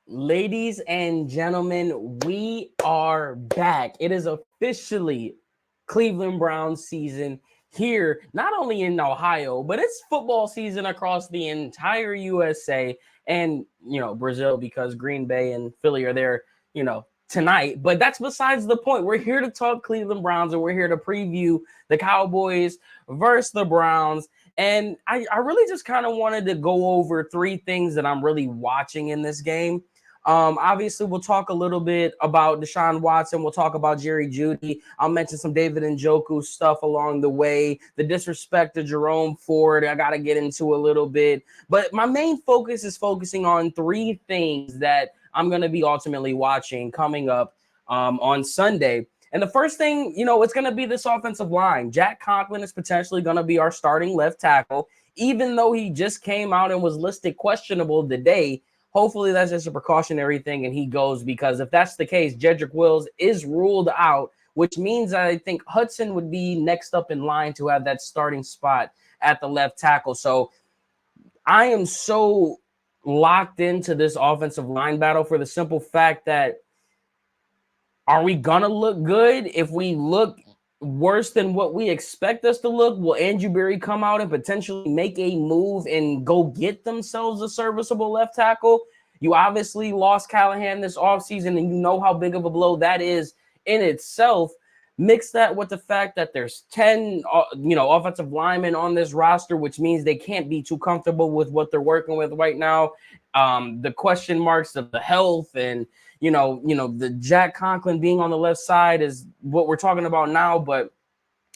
Ladies and gentlemen, we are back. It is officially Cleveland Browns season here, not only in Ohio, but it's football season across the entire USA and, Brazil, because Green Bay and Philly are there, tonight. But that's besides the point. We're here to talk Cleveland Browns, and we're here to preview the Cowboys versus the Browns. And I really just kind of wanted to go over three things that I'm really watching in this game. Obviously, we'll talk a little bit about Deshaun Watson. We'll talk about Jerry Jeudy. I'll mention some David Njoku stuff along the way. The disrespect to Jerome Ford, I got to get into a little bit. But my main focus is focusing on three things that I'm going to be ultimately watching coming up on Sunday. And the first thing, it's going to be this offensive line. Jack Conklin is potentially going to be our starting left tackle, even though he just came out and was listed questionable today. Hopefully that's just a precautionary thing and he goes, because if that's the case, Jedrick Wills is ruled out, which means I think Hudson would be next up in line to have that starting spot at the left tackle. So I am so locked into this offensive line battle for the simple fact that, are we going to look good? If we look worse than what we expect us to look, will Andrew Berry come out and potentially make a move and go get themselves a serviceable left tackle? You obviously lost Callahan this offseason, and you know how big of a blow that is in itself. Mix that with the fact that there's 10, offensive linemen on this roster, which means they can't be too comfortable with what they're working with right now. The question marks of the health and, the Jack Conklin being on the left side is what we're talking about now. But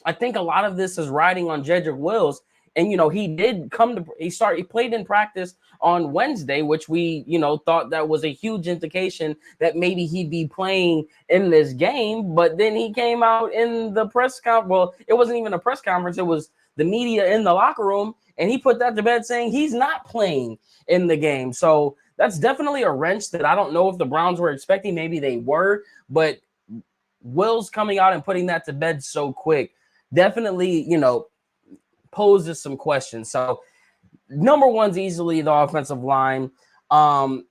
I think a lot of this is riding on Jedrick Wills. And, he played in practice on Wednesday, which we, thought that was a huge indication that maybe he'd be playing in this game. But then he came out in the press conference. Well, it wasn't even a press conference. It was the media in the locker room. And he put that to bed saying he's not playing in the game. So that's definitely a wrench that I don't know if the Browns were expecting. Maybe they were. But Wills coming out and putting that to bed so quick definitely, poses some questions. So number one's easily the offensive line. And,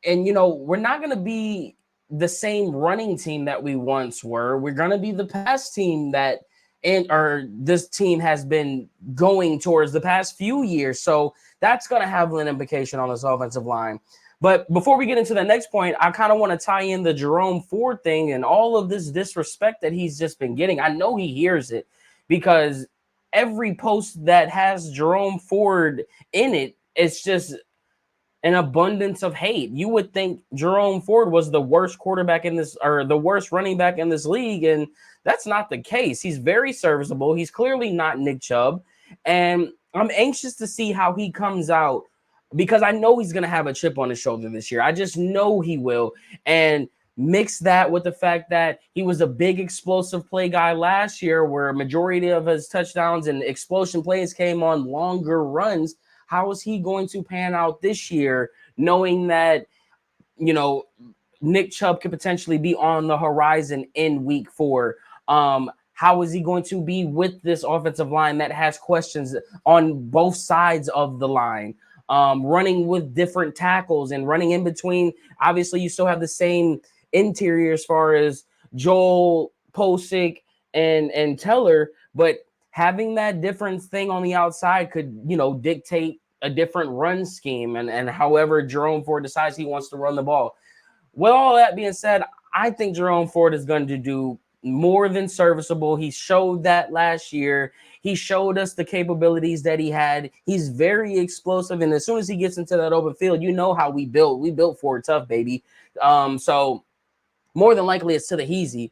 we're not going to be the same running team that we once were. We're going to be the pass team that this team has been going towards the past few years. So that's going to have an implication on this offensive line. But before we get into the next point, I kind of want to tie in the Jerome Ford thing and all of this disrespect that he's just been getting. I know he hears it because every post that has Jerome Ford in it, it's just an abundance of hate. You would think Jerome Ford was the worst quarterback in this, or the worst running back in this league, and that's not the case. He's very serviceable. He's clearly not Nick Chubb, and I'm anxious to see how he comes out because I know he's going to have a chip on his shoulder this year. I just know he will, and mix that with the fact that he was a big explosive play guy last year where a majority of his touchdowns and explosion plays came on longer runs. How is he going to pan out this year knowing that, Nick Chubb could potentially be on the horizon in week 4? How is he going to be with this offensive line that has questions on both sides of the line? Running with different tackles and running in between. Obviously, you still have the same interior as far as Joel, Posick, and Teller, but having that different thing on the outside could, dictate a different run scheme and however Jerome Ford decides he wants to run the ball. With all that being said, I think Jerome Ford is going to do more than serviceable. He showed that last year. He showed us the capabilities that he had. He's very explosive, and as soon as he gets into that open field, you know how we built. We built Ford tough, baby. So more than likely it's to the heezy.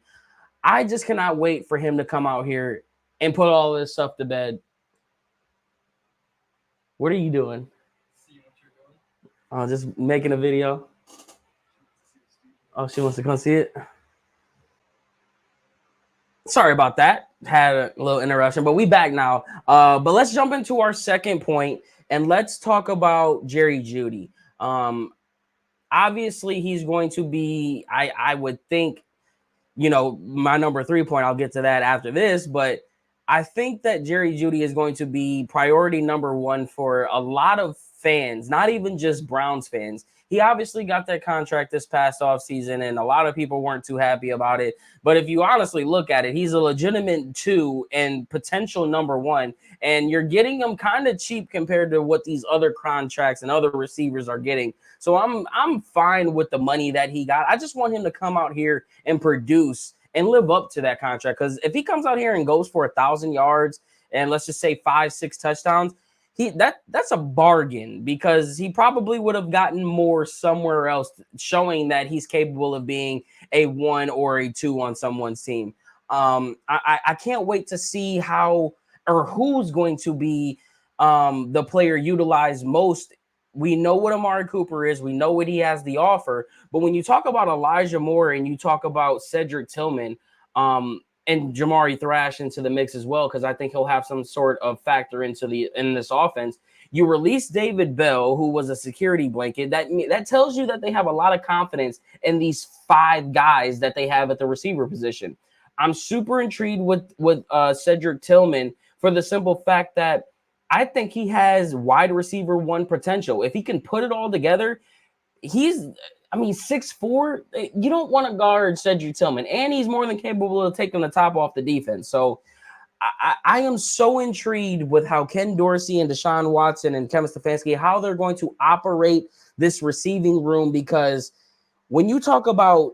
I just cannot wait for him to come out here and put all this stuff to bed. What are you doing? See what you're doing. Oh, just making a video. Oh, she wants to come see it. Sorry about that. Had a little interruption, but we back now. But let's jump into our second point and let's talk about Jerry Jeudy. Obviously, he's going to be, I would think, my number 3 point. I'll get to that after this, but I think that Jerry Jeudy is going to be priority number one for a lot of fans, not even just Browns fans. He obviously got that contract this past offseason, and a lot of people weren't too happy about it. But if you honestly look at it, he's a legitimate 2 and potential number 1, and you're getting him kind of cheap compared to what these other contracts and other receivers are getting. So I'm fine with the money that he got. I just want him to come out here and produce and live up to that contract. Because if he comes out here and goes for 1,000 yards and let's just say 5-6 touchdowns, that's a bargain, because he probably would have gotten more somewhere else, showing that he's capable of being a 1 or a 2 on someone's team. I can't wait to see how or who's going to be the player utilized most. We know what Amari Cooper is. We know what he has to offer. But when you talk about Elijah Moore and you talk about Cedric Tillman, and Jamari Thrash into the mix as well, because I think he'll have some sort of factor in this offense. You release David Bell, who was a security blanket. That tells you that they have a lot of confidence in these 5 guys that they have at the receiver position. I'm super intrigued with Cedric Tillman for the simple fact that I think he has wide receiver 1 potential. If he can put it all together, he's 6'4". You don't want to guard Cedric Tillman, and he's more than capable of taking the top off the defense. So I am so intrigued with how Ken Dorsey and Deshaun Watson and Kevin Stefanski, how they're going to operate this receiving room, because when you talk about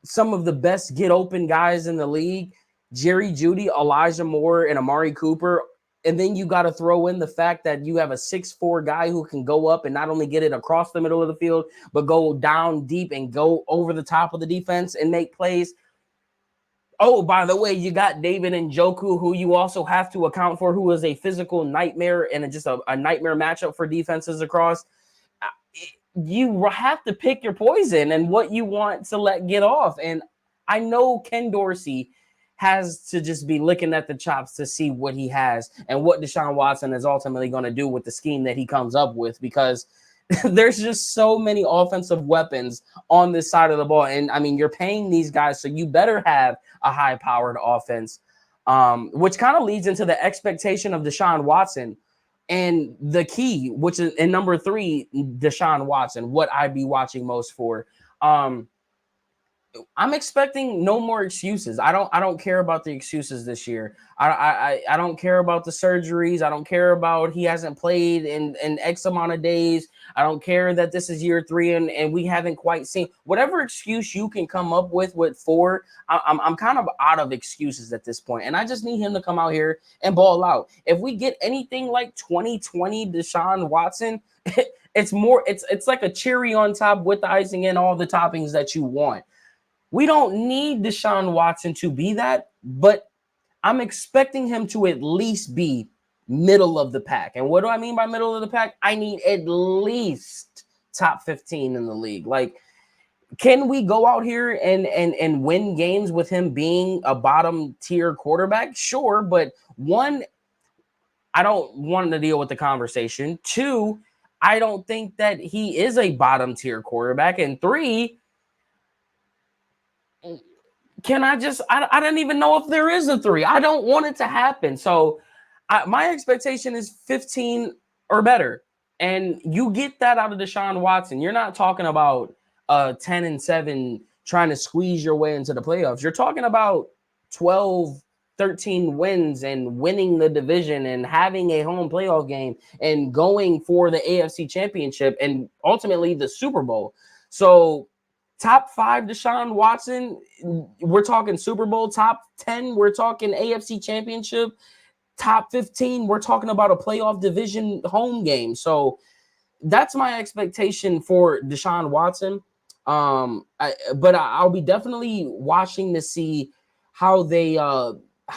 some of the best get open guys in the league, Jerry Jeudy, Elijah Moore, and Amari Cooper, and then you got to throw in the fact that you have a 6'4" guy who can go up and not only get it across the middle of the field, but go down deep and go over the top of the defense and make plays. Oh, by the way, you got David Njoku, who you also have to account for, who is a physical nightmare and just a nightmare matchup for defenses across. You have to pick your poison and what you want to let get off. And I know Ken Dorsey has to just be licking at the chops to see what he has and what Deshaun Watson is ultimately going to do with the scheme that he comes up with, because there's just so many offensive weapons on this side of the ball. And I mean, you're paying these guys, so you better have a high-powered offense, which kind of leads into the expectation of Deshaun Watson. And the key, which is in number 3, Deshaun Watson, what I'd be watching most for. I'm expecting no more excuses. I don't care about the excuses this year. I don't care about the surgeries. I don't care about he hasn't played in X amount of days. I don't care that this is year 3 and we haven't quite seen whatever excuse you can come up with 4. I'm kind of out of excuses at this point, and I just need him to come out here and ball out. If we get anything like 2020 Deshaun Watson, it's like a cherry on top with the icing and all the toppings that you want. We don't need Deshaun Watson to be that, but I'm expecting him to at least be middle of the pack. And what do I mean by middle of the pack? I need at least top 15 in the league. Like, can we go out here and win games with him being a bottom tier quarterback? Sure, but 1, I don't want to deal with the conversation. 2, I don't think that he is a bottom tier quarterback. And 3, I don't even know if there is a 3. I don't want it to happen. So my expectation is 15 or better. And you get that out of Deshaun Watson. You're not talking about 10-7 trying to squeeze your way into the playoffs. You're talking about 12, 13 wins and winning the division and having a home playoff game and going for the AFC Championship and ultimately the Super Bowl. So top 5 Deshaun Watson, we're talking Super Bowl. Top 10, we're talking AFC Championship. Top 15, we're talking about a playoff division home game. So that's my expectation for Deshaun Watson. But I'll be definitely watching to see how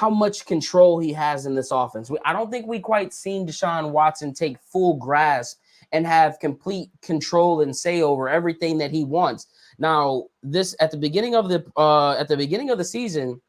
much control he has in this offense. I don't think we quite seen Deshaun Watson take full grasp and have complete control and say over everything that he wants. Now, this at the beginning of the season,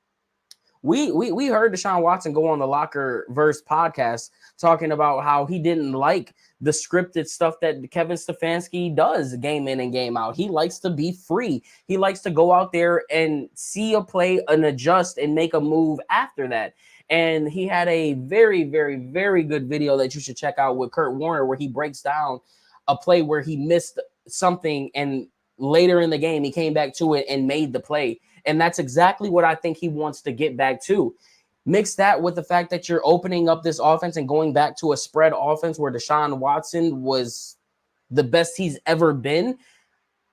we heard Deshaun Watson go on the Locker Verse podcast talking about how he didn't like the scripted stuff that Kevin Stefanski does game in and game out. He likes to be free. He likes to go out there and see a play and adjust and make a move after that. And he had a very, very, very good video that you should check out with Kurt Warner, where he breaks down a play where he missed something, and later in the game he came back to it and made the play. And that's exactly what I think he wants to get back to. Mix that with the fact that you're opening up this offense and going back to a spread offense where Deshaun Watson was the best he's ever been.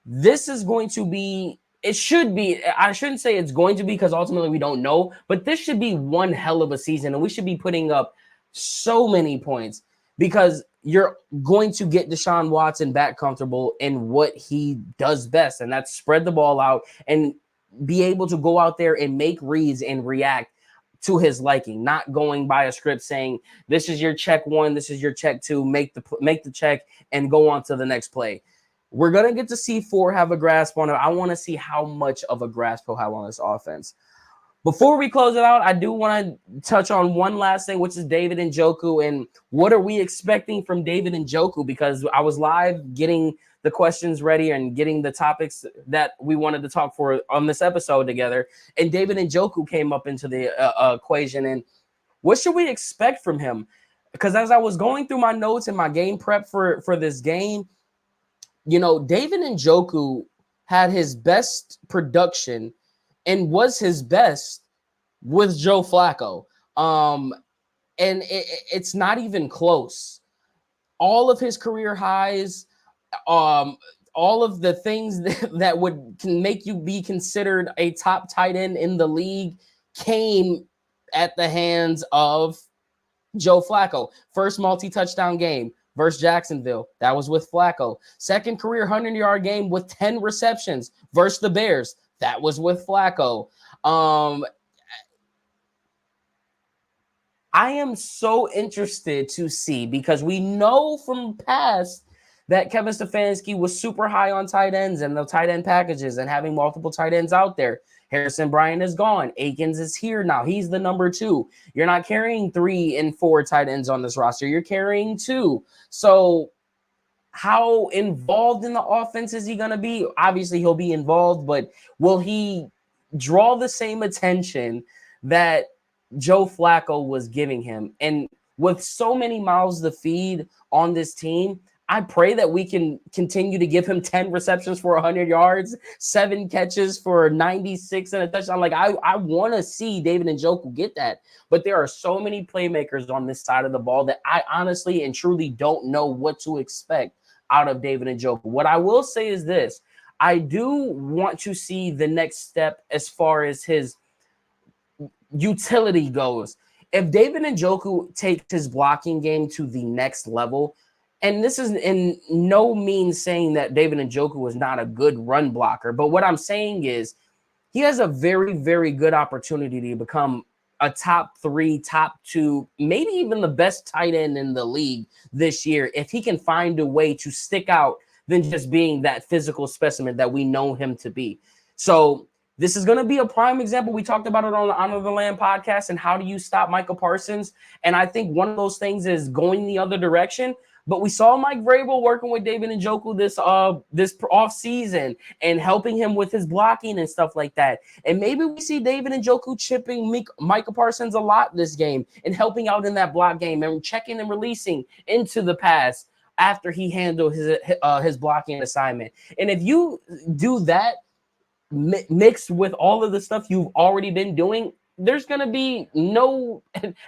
This is going to be, it should be, I shouldn't say it's going to be because ultimately we don't know, but this should be one hell of a season, and we should be putting up so many points because you're going to get Deshaun Watson back comfortable in what he does best, and that's spread the ball out and be able to go out there and make reads and react to his liking, not going by a script saying this is your check one, this is your check two, make the check and go on to the next play. We're going to get to see Ford have a grasp on it. I want to see how much of a grasp he'll have on this offense. Before we close it out, I do want to touch on one last thing, which is David Njoku, and what are we expecting from David Njoku? Because I was live getting the questions ready and getting the topics that we wanted to talk for on this episode together, and David Njoku came up into the equation. And what should we expect from him? Because as I was going through my notes and my game prep for this game, you know, David Njoku had his best production and was his best with Joe Flacco. And it's not even close. All of his career highs, all of the things that can make you be considered a top tight end in the league came at the hands of Joe Flacco. First multi-touchdown game versus Jacksonville, that was with Flacco. Second career 100-yard game with 10 receptions versus the Bears, that was with Flacco. I am so interested to see, because we know from past that Kevin Stefanski was super high on tight ends and the tight end packages and having multiple tight ends out there. Harrison Bryant is gone. Akins is here now. He's the number 2. You're not carrying 3 and 4 tight ends on this roster. You're carrying 2. So how involved in the offense is he going to be? Obviously, he'll be involved, but will he draw the same attention that Joe Flacco was giving him? And with so many mouths to feed on this team, I pray that we can continue to give him 10 receptions for 100 yards, 7 catches for 96 and a touchdown. Like, I want to see David Njoku get that. But there are so many playmakers on this side of the ball that I honestly and truly don't know what to expect out of David Njoku. What I will say is this. I do want to see the next step as far as his utility goes. If David Njoku takes his blocking game to the next level, and this is in no means saying that David Njoku is not a good run blocker, but what I'm saying is he has a very, very good opportunity to become a top 3, top 2, maybe even the best tight end in the league this year if he can find a way to stick out than just being that physical specimen that we know him to be. So this is going to be a prime example. We talked about it on the Honor the Land podcast and how do you stop Micah Parsons. And I think one of those things is going the other direction. But we saw Mike Vrabel working with David Njoku this offseason and helping him with his blocking and stuff like that. And maybe we see David Njoku chipping Micah Parsons a lot this game and helping out in that block game and checking and releasing into the pass after he handled his blocking assignment. And if you do that mixed with all of the stuff you've already been doing, there's going to be no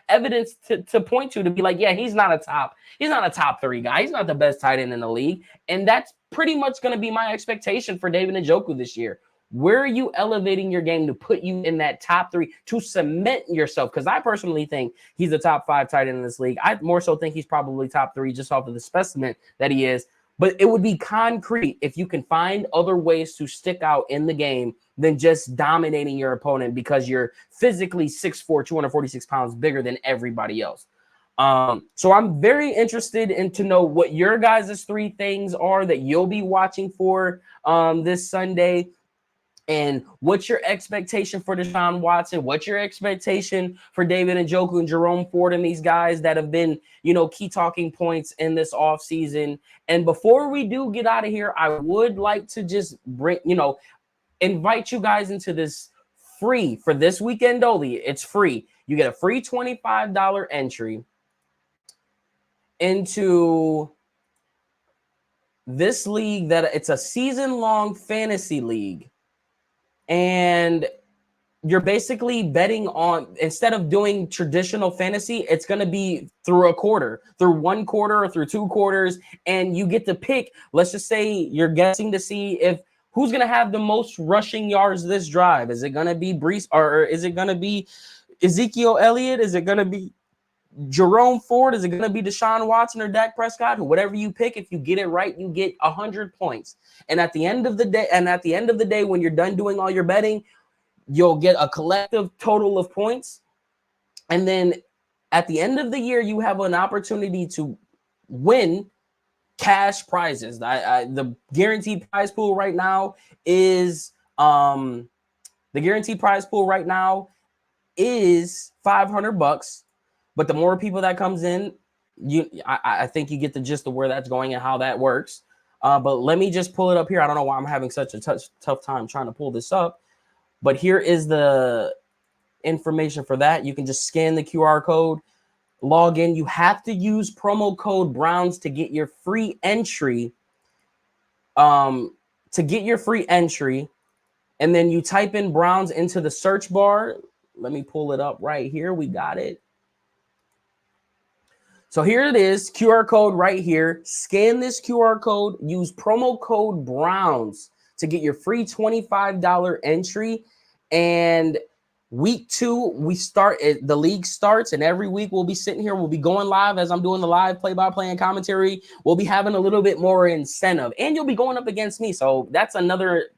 evidence to point to be like, yeah, he's not a top 3 guy. He's not the best tight end in the league. And that's pretty much going to be my expectation for David Njoku this year. Where are you elevating your game to put you in that top 3 to cement yourself? Because I personally think he's a top 5 tight end in this league. I more so think he's probably top 3 just off of the specimen that he is. But it would be concrete if you can find other ways to stick out in the game than just dominating your opponent because you're physically 6'4", 246 pounds bigger than everybody else. So I'm very interested in to know what your guys' 3 things are that you'll be watching for this Sunday. And what's your expectation for Deshaun Watson? What's your expectation for David Njoku and Jerome Ford and these guys that have been, key talking points in this offseason? And before we do get out of here, I would like to just invite you guys into this free for this weekend only. It's free. You get a free $25 entry into this league that it's a season-long fantasy league. And you're basically betting on, instead of doing traditional fantasy, it's going to be through one quarter or through 2 quarters. And you get to pick, let's just say you're guessing to see if who's going to have the most rushing yards this drive. Is it going to be Brees, or is it going to be Ezekiel Elliott? Is it going to be Jerome Ford? Is it going to be Deshaun Watson or Dak Prescott? Whatever you pick, if you get it right, you get 100 points. And at the end of the day, when you're done doing all your betting, you'll get a collective total of points. And then at the end of the year, you have an opportunity to win cash prizes. The guaranteed prize pool right now is $500. But the more people that comes in, I think you get the gist of where that's going and how that works. But let me just pull it up here. I don't know why I'm having such a tough time trying to pull this up. But here is the information for that. You can just scan the QR code, log in. You have to use promo code Browns to get your free entry. And then you type in Browns into the search bar. Let me pull it up right here. We got it. So here it is, QR code right here. Scan this QR code, use promo code Browns to get your free $25 entry. And week 2, the league starts, and every week we'll be sitting here, we'll be going live as I'm doing the live play-by-play and commentary. We'll be having a little bit more incentive, and you'll be going up against me. So that's another,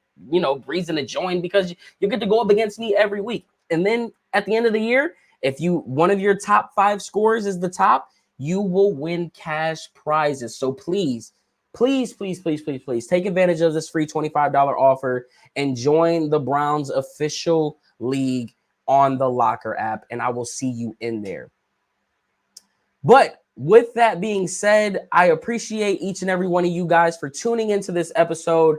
reason to join, because you get to go up against me every week. And then at the end of the year, if one of your top 5 scores is the top, you will win cash prizes. So please take advantage of this free $25 offer and join the Browns official league on the Locker app, and I will see you in there. But with that being said, I appreciate each and every one of you guys for tuning into this episode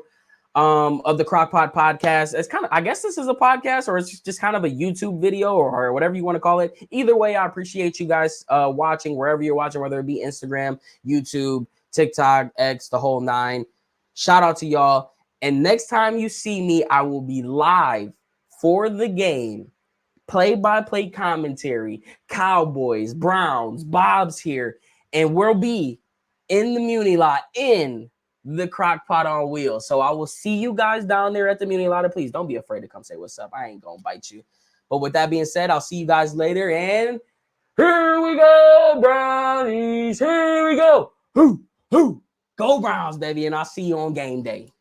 of the Crockpot Podcast. It's kind of, I guess this is a podcast, or it's just kind of a YouTube video, or whatever you want to call it. Either way, I appreciate you guys watching wherever you're watching, whether it be Instagram, YouTube, TikTok, X, the whole 9. Shout out to y'all. And next time you see me, I will be live for the game. Play-by-play commentary, Cowboys, Browns, Bob's here, and we'll be in the Muni lot in the Crockpot on Wheels. So I will see you guys down there at the Muni lot. Please don't be afraid to come say what's up. I ain't gonna bite you. But with that being said, I'll see you guys later. And here we go, Brownies. Here we go. Go Browns, baby. And I'll see you on game day.